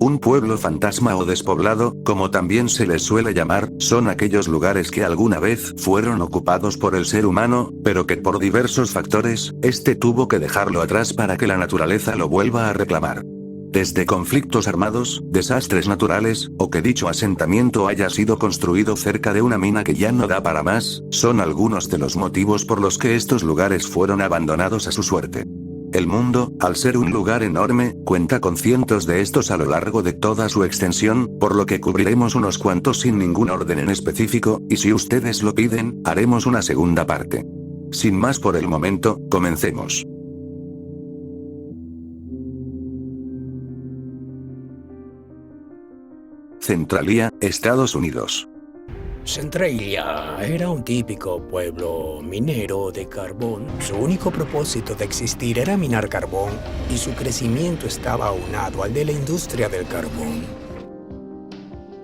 Un pueblo fantasma o despoblado, como también se les suele llamar, son aquellos lugares que alguna vez fueron ocupados por el ser humano, pero que por diversos factores, este tuvo que dejarlo atrás para que la naturaleza lo vuelva a reclamar. Desde conflictos armados, desastres naturales, o que dicho asentamiento haya sido construido cerca de una mina que ya no da para más, son algunos de los motivos por los que estos lugares fueron abandonados a su suerte. El mundo, al ser un lugar enorme, cuenta con cientos de estos a lo largo de toda su extensión, por lo que cubriremos unos cuantos sin ningún orden en específico, y si ustedes lo piden, haremos una segunda parte. Sin más por el momento, comencemos. Centralia, Estados Unidos. Centralia era un típico pueblo minero de carbón. Su único propósito de existir era minar carbón, y su crecimiento estaba aunado al de la industria del carbón.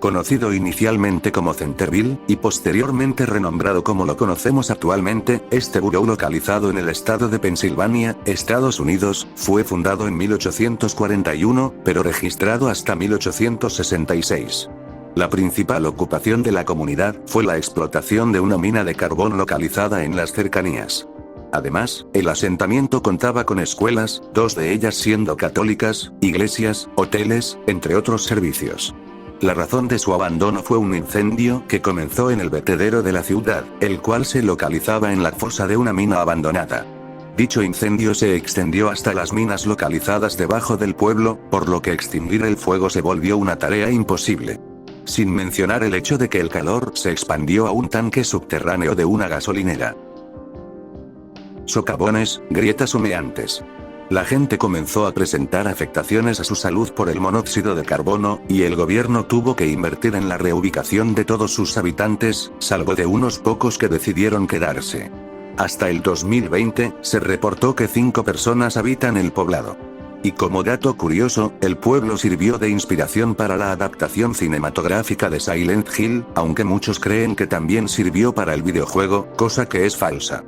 Conocido inicialmente como Centerville, y posteriormente renombrado como lo conocemos actualmente, este buró localizado en el estado de Pensilvania, Estados Unidos, fue fundado en 1841, pero registrado hasta 1866. La principal ocupación de la comunidad fue la explotación de una mina de carbón localizada en las cercanías. Además, el asentamiento contaba con escuelas, 2 de ellas siendo católicas, iglesias, hoteles, entre otros servicios. La razón de su abandono fue un incendio que comenzó en el vertedero de la ciudad, el cual se localizaba en la fosa de una mina abandonada. Dicho incendio se extendió hasta las minas localizadas debajo del pueblo, por lo que extinguir el fuego se volvió una tarea imposible. Sin mencionar el hecho de que el calor se expandió a un tanque subterráneo de una gasolinera. Socavones, grietas humeantes. La gente comenzó a presentar afectaciones a su salud por el monóxido de carbono, y el gobierno tuvo que invertir en la reubicación de todos sus habitantes, salvo de unos pocos que decidieron quedarse. Hasta el 2020, se reportó que 5 personas habitan el poblado. Y como dato curioso, el pueblo sirvió de inspiración para la adaptación cinematográfica de Silent Hill, aunque muchos creen que también sirvió para el videojuego, cosa que es falsa.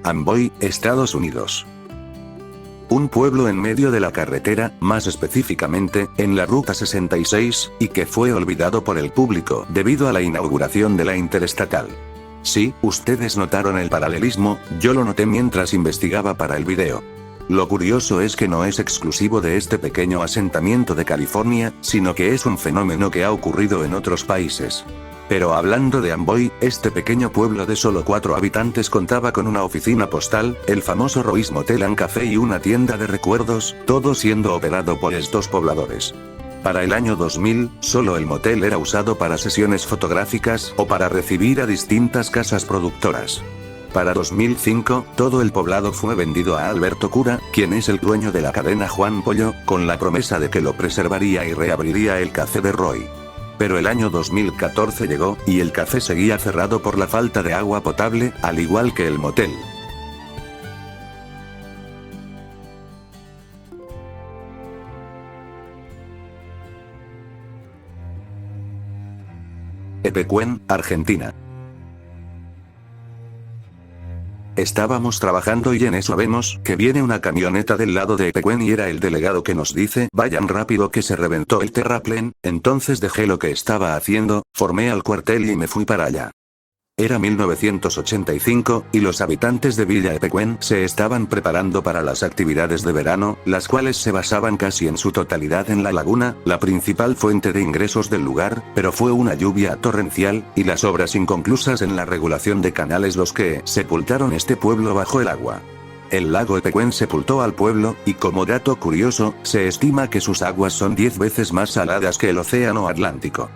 Amboy, Estados Unidos. Un pueblo en medio de la carretera, más específicamente, en la Ruta 66, y que fue olvidado por el público debido a la inauguración de la Interestatal. Sí, ustedes notaron el paralelismo, yo lo noté mientras investigaba para el video. Lo curioso es que no es exclusivo de este pequeño asentamiento de California, sino que es un fenómeno que ha ocurrido en otros países. Pero hablando de Amboy, este pequeño pueblo de solo 4 habitantes contaba con una oficina postal, el famoso Roy's Motel and Café y una tienda de recuerdos, todo siendo operado por estos pobladores. Para el año 2000, solo el motel era usado para sesiones fotográficas o para recibir a distintas casas productoras. Para 2005, todo el poblado fue vendido a Alberto Cura, quien es el dueño de la cadena Juan Pollo, con la promesa de que lo preservaría y reabriría el café de Roy. Pero el año 2014 llegó, y el café seguía cerrado por la falta de agua potable, al igual que el motel. Epecuén, Argentina. Estábamos trabajando y en eso vemos que viene una camioneta del lado de Epecuén y era el delegado que nos dice: vayan rápido que se reventó el terraplén. Entonces dejé lo que estaba haciendo, formé al cuartel y me fui para allá. Era 1985, y los habitantes de Villa Epecuén se estaban preparando para las actividades de verano, las cuales se basaban casi en su totalidad en la laguna, la principal fuente de ingresos del lugar, pero fue una lluvia torrencial, y las obras inconclusas en la regulación de canales los que sepultaron este pueblo bajo el agua. El lago Epecuén sepultó al pueblo, y como dato curioso, se estima que sus aguas son 10 veces más saladas que el océano Atlántico.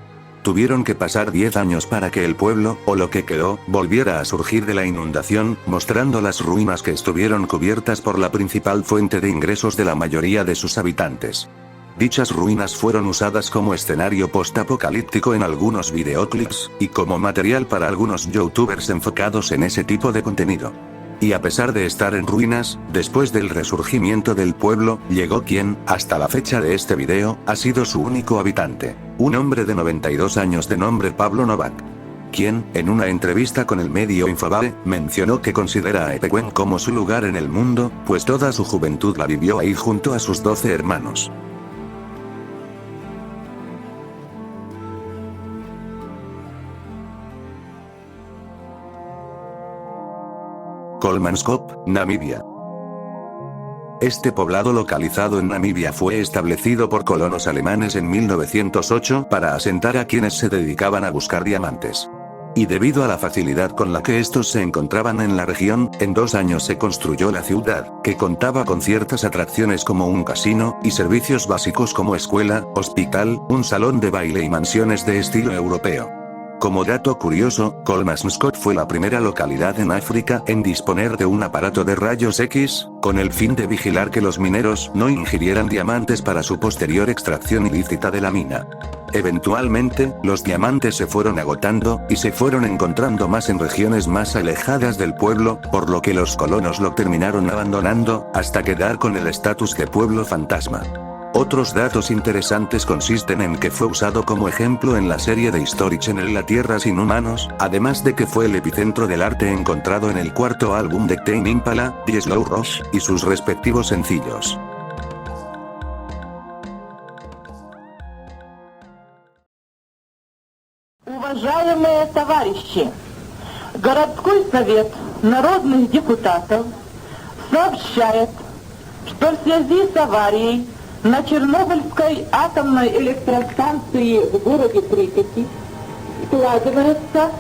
Tuvieron que pasar 10 años para que el pueblo, o lo que quedó, volviera a surgir de la inundación, mostrando las ruinas que estuvieron cubiertas por la principal fuente de ingresos de la mayoría de sus habitantes. Dichas ruinas fueron usadas como escenario post-apocalíptico en algunos videoclips, y como material para algunos youtubers enfocados en ese tipo de contenido. Y a pesar de estar en ruinas, después del resurgimiento del pueblo, llegó quien, hasta la fecha de este video, ha sido su único habitante. Un hombre de 92 años de nombre Pablo Novak. quien, en una entrevista con el medio Infobae, mencionó que considera a Epecuén como su lugar en el mundo, pues toda su juventud la vivió ahí junto a sus 12 hermanos. Kolmanskop, Namibia. Este poblado localizado en Namibia fue establecido por colonos alemanes en 1908 para asentar a quienes se dedicaban a buscar diamantes. Y debido a la facilidad con la que estos se encontraban en la región, en 2 años se construyó la ciudad, que contaba con ciertas atracciones como un casino, y servicios básicos como escuela, hospital, un salón de baile y mansiones de estilo europeo. Como dato curioso, Kolmanskop fue la primera localidad en África en disponer de un aparato de rayos X, con el fin de vigilar que los mineros no ingirieran diamantes para su posterior extracción ilícita de la mina. Eventualmente, los diamantes se fueron agotando, y se fueron encontrando más en regiones más alejadas del pueblo, por lo que los colonos lo terminaron abandonando, hasta quedar con el estatus de pueblo fantasma. Otros datos interesantes consisten en que fue usado como ejemplo en la serie de History Channel La Tierra sin Humanos, además de que fue el epicentro del arte encontrado en el cuarto álbum de Tame Impala, The Slow Rush, y sus respectivos sencillos. Уважаемые товарищи, городской совет народных депутатов сообщает, что в связи с аварией на Чернобыльской атомной электростанции в городе Припяти складывается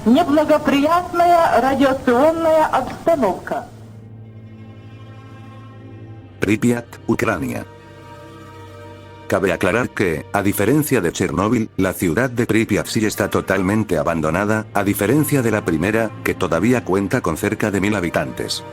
неблагоприятная радиационная обстановка. Pripyat, Ucrania. Cabe aclarar que, a diferencia de Chernóbil, la ciudad de Pripyat sí está totalmente abandonada, a diferencia de la primera, que todavía cuenta con cerca de 1000 habitantes.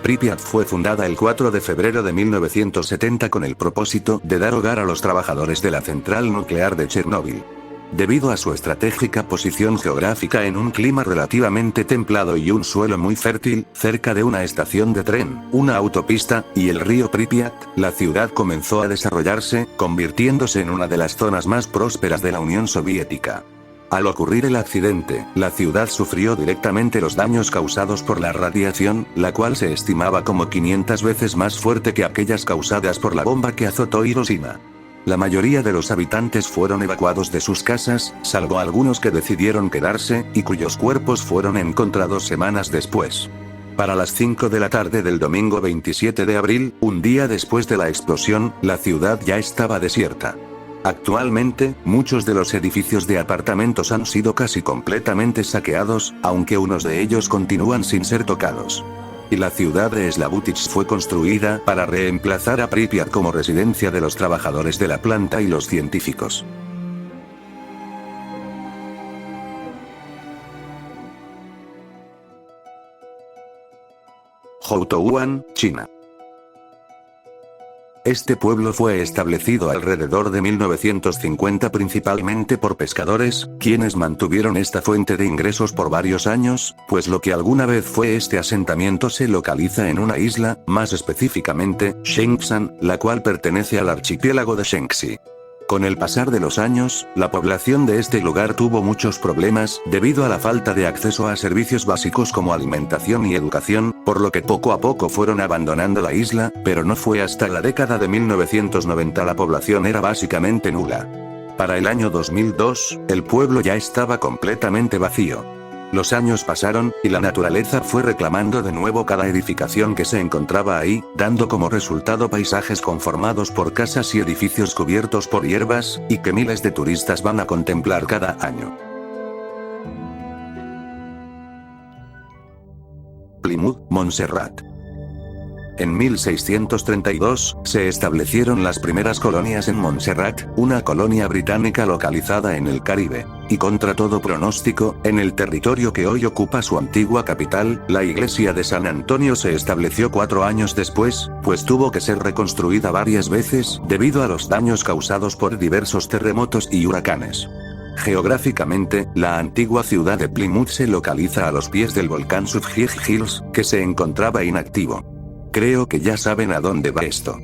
Pripyat fue fundada el 4 de febrero de 1970 con el propósito de dar hogar a los trabajadores de la central nuclear de Chernóbil. Debido a su estratégica posición geográfica en un clima relativamente templado y un suelo muy fértil, cerca de una estación de tren, una autopista, y el río Pripyat, la ciudad comenzó a desarrollarse, convirtiéndose en una de las zonas más prósperas de la Unión Soviética. Al ocurrir el accidente, la ciudad sufrió directamente los daños causados por la radiación, la cual se estimaba como 500 veces más fuerte que aquellas causadas por la bomba que azotó Hiroshima. La mayoría de los habitantes fueron evacuados de sus casas, salvo algunos que decidieron quedarse, y cuyos cuerpos fueron encontrados semanas después. Para las 5 de la tarde del domingo 27 de abril, un día después de la explosión, la ciudad ya estaba desierta. Actualmente, muchos de los edificios de apartamentos han sido casi completamente saqueados, aunque unos de ellos continúan sin ser tocados. Y la ciudad de Slavutich fue construida para reemplazar a Pripyat como residencia de los trabajadores de la planta y los científicos. Houtouwan, China. Este pueblo fue establecido alrededor de 1950 principalmente por pescadores, quienes mantuvieron esta fuente de ingresos por varios años, pues lo que alguna vez fue este asentamiento se localiza en una isla, más específicamente, Shengshan, la cual pertenece al archipiélago de Shanxi. Con el pasar de los años, la población de este lugar tuvo muchos problemas, debido a la falta de acceso a servicios básicos como alimentación y educación, por lo que poco a poco fueron abandonando la isla, pero no fue hasta la década de 1990 la población era básicamente nula. Para el año 2002, el pueblo ya estaba completamente vacío. Los años pasaron, y la naturaleza fue reclamando de nuevo cada edificación que se encontraba ahí, dando como resultado paisajes conformados por casas y edificios cubiertos por hierbas, y que miles de turistas van a contemplar cada año. Plymouth, Montserrat. En 1632, se establecieron las primeras colonias en Montserrat, una colonia británica localizada en el Caribe. Y contra todo pronóstico, en el territorio que hoy ocupa su antigua capital, la iglesia de San Antonio se estableció 4 años después, pues tuvo que ser reconstruida varias veces, debido a los daños causados por diversos terremotos y huracanes. Geográficamente, la antigua ciudad de Plymouth se localiza a los pies del volcán Subhig Hills, que se encontraba inactivo. Creo que ya saben a dónde va esto.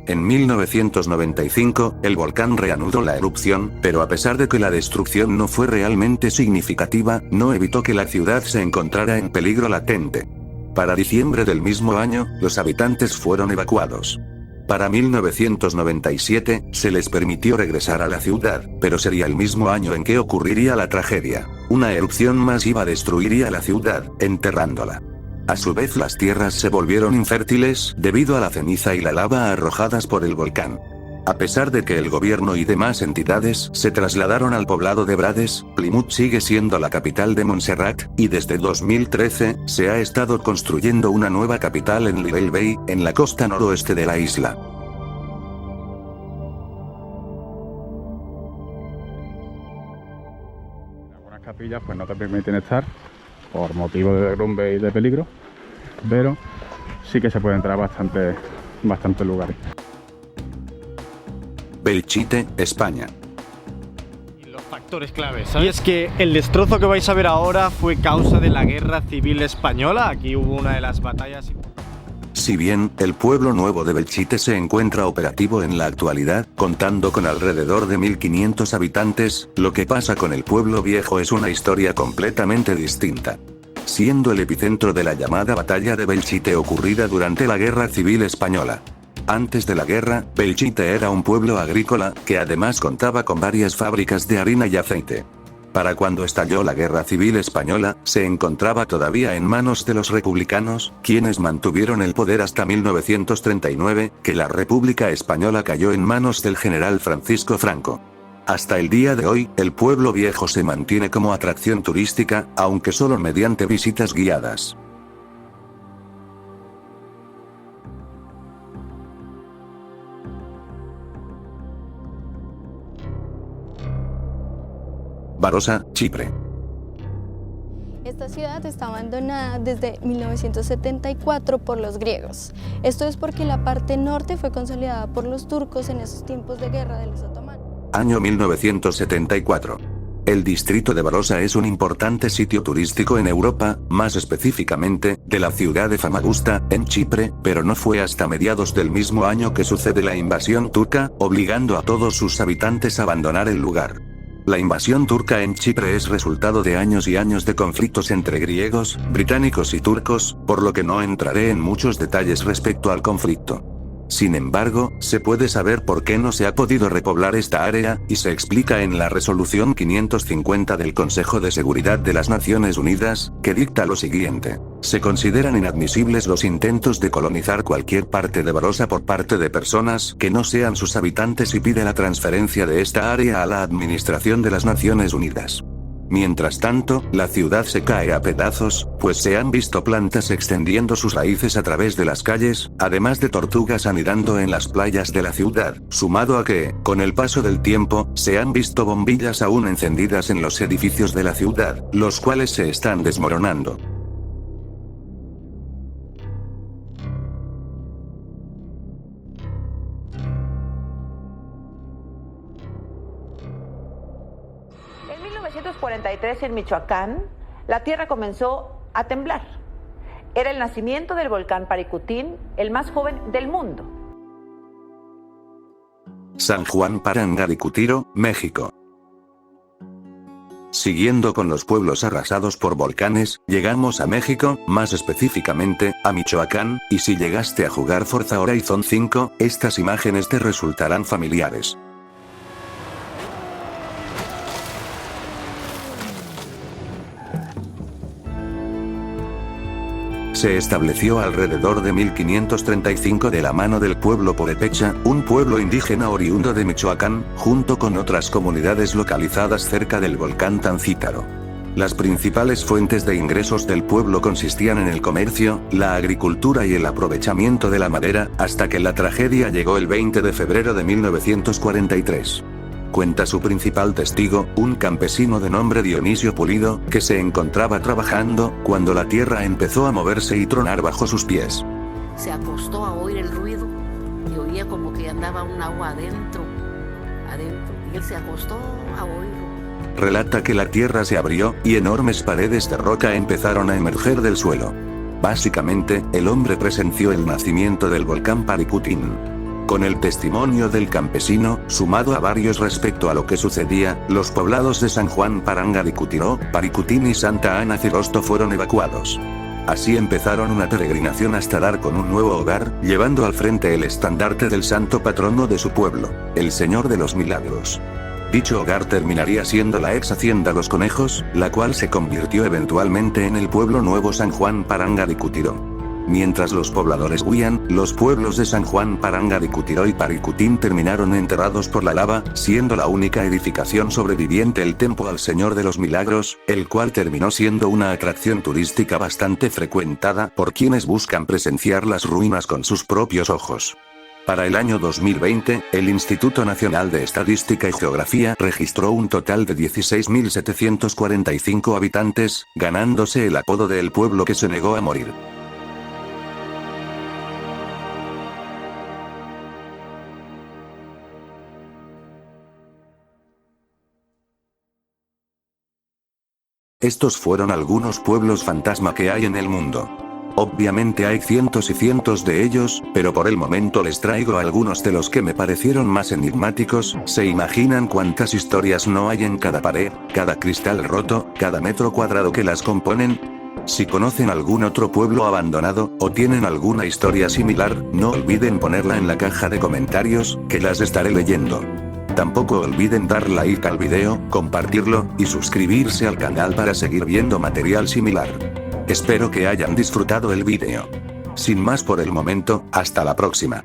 En 1995, el volcán reanudó la erupción, pero a pesar de que la destrucción no fue realmente significativa, no evitó que la ciudad se encontrara en peligro latente. Para diciembre del mismo año, los habitantes fueron evacuados. Para 1997, se les permitió regresar a la ciudad, pero sería el mismo año en que ocurriría la tragedia. Una erupción masiva destruiría la ciudad, enterrándola. A su vez, las tierras se volvieron infértiles debido a la ceniza y la lava arrojadas por el volcán. A pesar de que el gobierno y demás entidades se trasladaron al poblado de Brades, Plymouth sigue siendo la capital de Montserrat, y desde 2013, se ha estado construyendo una nueva capital en Little Bay, en la costa noroeste de la isla. Algunas capillas pues no te permiten estar por motivo de derrumbe y de peligro, pero sí que se puede entrar a bastantes lugares. Belchite, España. Y los factores claves, ¿sabes? Y es que el destrozo que vais a ver ahora fue causa de la Guerra Civil Española. Aquí hubo una de las batallas. Si bien, el pueblo nuevo de Belchite se encuentra operativo en la actualidad, contando con alrededor de 1500 habitantes, lo que pasa con el pueblo viejo es una historia completamente distinta. Siendo el epicentro de la llamada Batalla de Belchite ocurrida durante la Guerra Civil Española. Antes de la guerra, Belchite era un pueblo agrícola, que además contaba con varias fábricas de harina y aceite. Para cuando estalló la Guerra Civil Española, se encontraba todavía en manos de los republicanos, quienes mantuvieron el poder hasta 1939, que la República Española cayó en manos del general Francisco Franco. Hasta el día de hoy, el pueblo viejo se mantiene como atracción turística, aunque solo mediante visitas guiadas. Barossa, Chipre. Esta ciudad está abandonada desde 1974 por los griegos. Esto es porque la parte norte fue consolidada por los turcos en esos tiempos de guerra de los otomanos. Año 1974. El distrito de Barossa es un importante sitio turístico en Europa, más específicamente, de la ciudad de Famagusta, en Chipre, pero no fue hasta mediados del mismo año que sucede la invasión turca, obligando a todos sus habitantes a abandonar el lugar. La invasión turca en Chipre es resultado de años y años de conflictos entre griegos, británicos y turcos, por lo que no entraré en muchos detalles respecto al conflicto. Sin embargo, se puede saber por qué no se ha podido repoblar esta área, y se explica en la Resolución 550 del Consejo de Seguridad de las Naciones Unidas, que dicta lo siguiente: se consideran inadmisibles los intentos de colonizar cualquier parte de Barossa por parte de personas que no sean sus habitantes y pide la transferencia de esta área a la Administración de las Naciones Unidas. Mientras tanto, la ciudad se cae a pedazos, pues se han visto plantas extendiendo sus raíces a través de las calles, además de tortugas anidando en las playas de la ciudad, sumado a que, con el paso del tiempo, se han visto bombillas aún encendidas en los edificios de la ciudad, los cuales se están desmoronando. En 1943, en Michoacán, la tierra comenzó a temblar. Era el nacimiento del volcán Paricutín, el más joven del mundo. San Juan Parangaricutiro, México. Siguiendo con los pueblos arrasados por volcanes, llegamos a México, más específicamente, a Michoacán, y si llegaste a jugar Forza Horizon 5, estas imágenes te resultarán familiares. Se estableció alrededor de 1535 de la mano del pueblo Purépecha, un pueblo indígena oriundo de Michoacán, junto con otras comunidades localizadas cerca del volcán Tancítaro. Las principales fuentes de ingresos del pueblo consistían en el comercio, la agricultura y el aprovechamiento de la madera, hasta que la tragedia llegó el 20 de febrero de 1943. Cuenta su principal testigo, un campesino de nombre Dionisio Pulido, que se encontraba trabajando, cuando la tierra empezó a moverse y tronar bajo sus pies. Se acostó a oír el ruido y oía como que andaba un agua adentro, y él se acostó a oírlo. Relata que la tierra se abrió, y enormes paredes de roca empezaron a emerger del suelo. Básicamente, el hombre presenció el nacimiento del volcán Paricutín. Con el testimonio del campesino, sumado a varios respecto a lo que sucedía, los poblados de San Juan Parangaricutiro, Paricutín y Santa Ana Cirosto fueron evacuados. Así empezaron una peregrinación hasta dar con un nuevo hogar, llevando al frente el estandarte del santo patrono de su pueblo, el Señor de los Milagros. Dicho hogar terminaría siendo la ex hacienda Los Conejos, la cual se convirtió eventualmente en el pueblo nuevo San Juan Parangaricutiro. Mientras los pobladores huían, los pueblos de San Juan Parangaricutiro y Paricutín terminaron enterrados por la lava, siendo la única edificación sobreviviente el templo al Señor de los Milagros, el cual terminó siendo una atracción turística bastante frecuentada por quienes buscan presenciar las ruinas con sus propios ojos. Para el año 2020, el Instituto Nacional de Estadística y Geografía registró un total de 16.745 habitantes, ganándose el apodo de el pueblo que se negó a morir. Estos fueron algunos pueblos fantasma que hay en el mundo. Obviamente hay cientos y cientos de ellos, pero por el momento les traigo algunos de los que me parecieron más enigmáticos. ¿Se imaginan cuántas historias no hay en cada pared, cada cristal roto, cada metro cuadrado que las componen? Si conocen algún otro pueblo abandonado, o tienen alguna historia similar, no olviden ponerla en la caja de comentarios, que las estaré leyendo. Tampoco olviden dar like al video, compartirlo, y suscribirse al canal para seguir viendo material similar. Espero que hayan disfrutado el video. Sin más por el momento, hasta la próxima.